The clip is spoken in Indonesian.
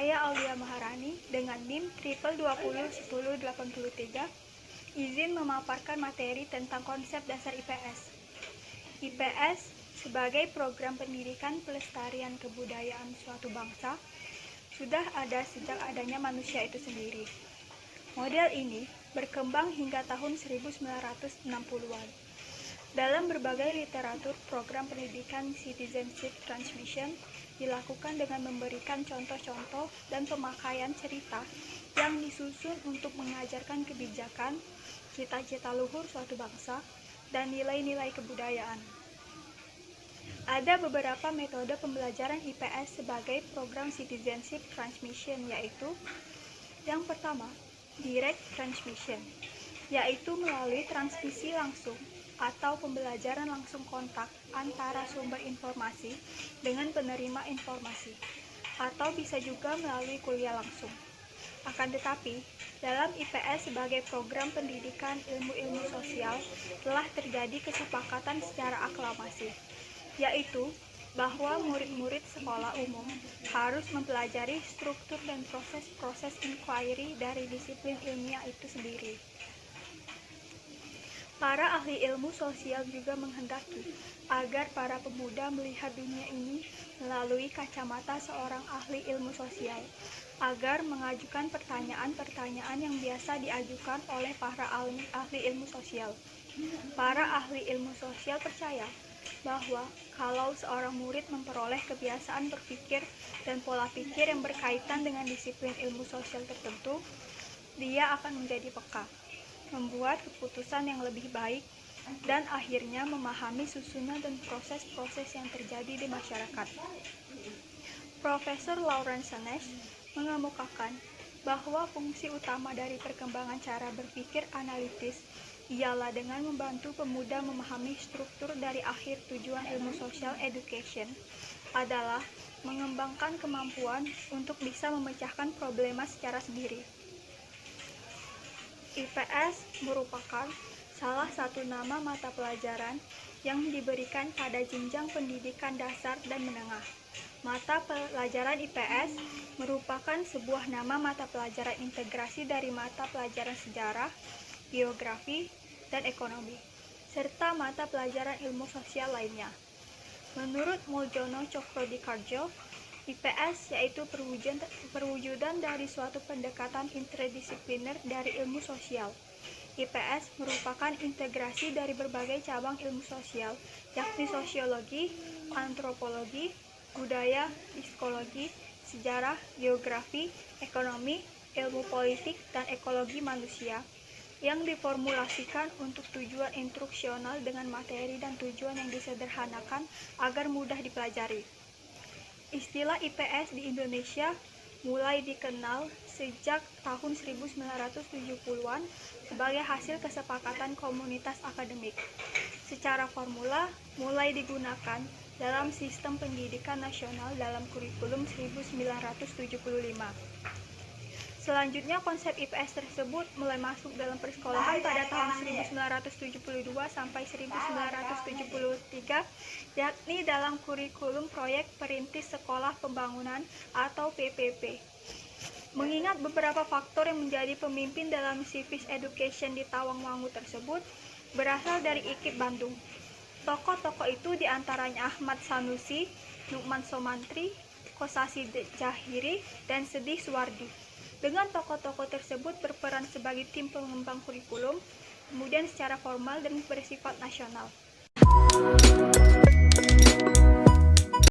Saya Aulia Maharani dengan NIM 20201083 izin memaparkan materi tentang konsep dasar IPS. IPS sebagai program pendidikan pelestarian kebudayaan suatu bangsa sudah ada sejak adanya manusia itu sendiri. Model ini berkembang hingga tahun 1960-an. Dalam berbagai literatur, program pendidikan citizenship transmission dilakukan dengan memberikan contoh-contoh dan pemakaian cerita yang disusun untuk mengajarkan kebijakan, cita-cita luhur suatu bangsa, dan nilai-nilai kebudayaan. Ada beberapa metode pembelajaran IPS sebagai program citizenship transmission, yaitu yang pertama, direct transmission, yaitu melalui transmisi langsung atau pembelajaran langsung kontak antara sumber informasi dengan penerima informasi, atau bisa juga melalui kuliah langsung. Akan tetapi, dalam IPS sebagai program pendidikan ilmu-ilmu sosial telah terjadi kesepakatan secara aklamasi, yaitu bahwa murid-murid sekolah umum harus mempelajari struktur dan proses-proses inquiry dari disiplin ilmiah itu sendiri. Para ahli ilmu sosial juga menghendaki agar para pemuda melihat dunia ini melalui kacamata seorang ahli ilmu sosial, agar mengajukan pertanyaan-pertanyaan yang biasa diajukan oleh para ahli ilmu sosial. Para ahli ilmu sosial percaya bahwa kalau seorang murid memperoleh kebiasaan berpikir dan pola pikir yang berkaitan dengan disiplin ilmu sosial tertentu, dia akan menjadi peka, membuat keputusan yang lebih baik, dan akhirnya memahami susunan dan proses-proses yang terjadi di masyarakat. Profesor Lawrence Sanesh mengemukakan bahwa fungsi utama dari perkembangan cara berpikir analitis ialah dengan membantu pemuda memahami struktur dari akhir tujuan ilmu social education adalah mengembangkan kemampuan untuk bisa memecahkan problema secara sendiri. IPS merupakan salah satu nama mata pelajaran yang diberikan pada jenjang pendidikan dasar dan menengah. Mata pelajaran IPS merupakan sebuah nama mata pelajaran integrasi dari mata pelajaran sejarah, geografi, dan ekonomi, serta mata pelajaran ilmu sosial lainnya. Menurut Muljono Cokrodikardjo, IPS yaitu perwujudan dari suatu pendekatan interdisipliner dari ilmu sosial. IPS merupakan integrasi dari berbagai cabang ilmu sosial, yakni sosiologi, antropologi, budaya, psikologi, sejarah, geografi, ekonomi, ilmu politik, dan ekologi manusia, yang diformulasikan untuk tujuan instruksional dengan materi dan tujuan yang disederhanakan agar mudah dipelajari. Istilah IPS di Indonesia mulai dikenal sejak tahun 1970-an sebagai hasil kesepakatan komunitas akademik. Secara formula mulai digunakan dalam sistem pendidikan nasional dalam kurikulum 1975. Selanjutnya, konsep IPS tersebut mulai masuk dalam persekolahan pada tahun 1972 sampai 1973, yakni dalam kurikulum proyek Perintis Sekolah Pembangunan atau PPP. Mengingat beberapa faktor yang menjadi pemimpin dalam civics education di Tawangmangu tersebut berasal dari IKIP Bandung. Tokoh-tokoh itu diantaranya Ahmad Sanusi, Nukman Somantri, Kosasi Jahiri, dan Sedih Suwardi. Dengan tokoh-tokoh tersebut berperan sebagai tim pengembang kurikulum, kemudian secara formal dan bersifat nasional.